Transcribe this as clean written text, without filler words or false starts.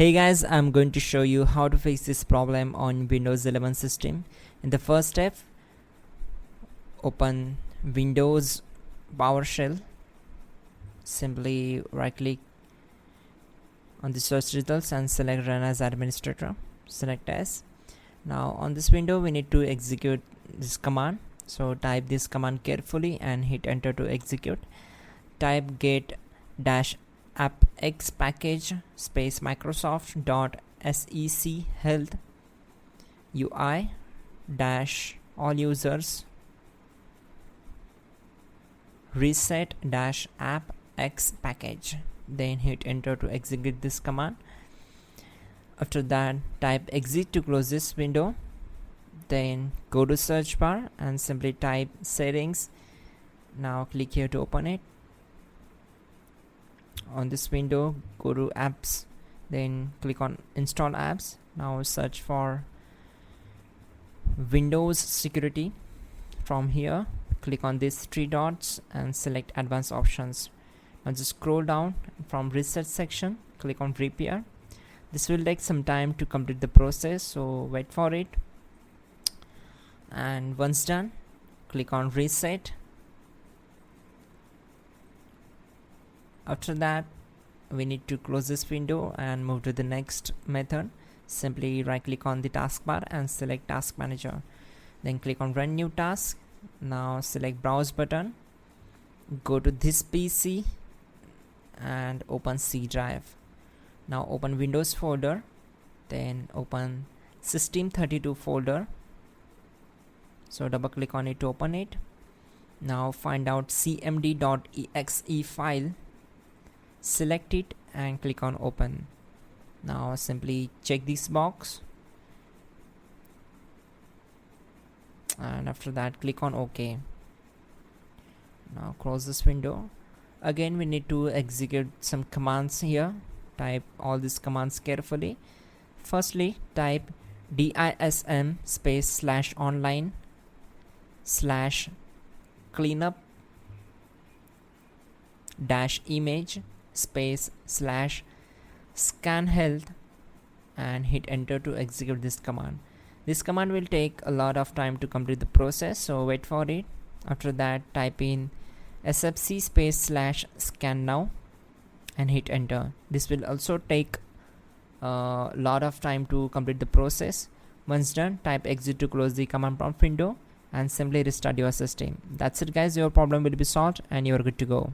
Hey guys, I'm going to show you how to fix this problem on Windows 11 system. In the first step, open Windows PowerShell. Simply right click on the search results and select run as administrator. Select as. Now on this window we need to execute this command. So type this command carefully and hit enter to execute. Type get dash appx package space microsoft dot sec health ui dash all users reset dash appx package, then hit enter to execute this command. After that, type exit to close this window, then go to search bar and simply type settings. Now click here to open it. On this window, go to apps, then click on install apps. Now search for Windows security. From here, click on these three dots and select advanced options. Now just scroll down from reset section, click on repair. This will take some time to complete the process, so wait for it. And once done, click on reset. After that, we need to close this window and move to the next method. Simply right click on the taskbar and select task manager, then click on run new task. Now select browse button, go to this PC and open C drive. Now open Windows folder, then open system32 folder. So double click on it to open it. Now find out cmd.exe file, select it and click on open. Now simply check this box and after that click on OK. Now close this window. Again we need to execute some commands here. Type all these commands carefully. Firstly, type dism space / online / cleanup dash image space / scan health and hit enter to execute this command. This command will take a lot of time to complete the process, so wait for it. After that, type in sfc space / scan now and hit enter. This will also take a lot of time to complete the process. Once done, type exit to close the command prompt window and simply restart your system. That's it guys, your problem will be solved and you're good to go.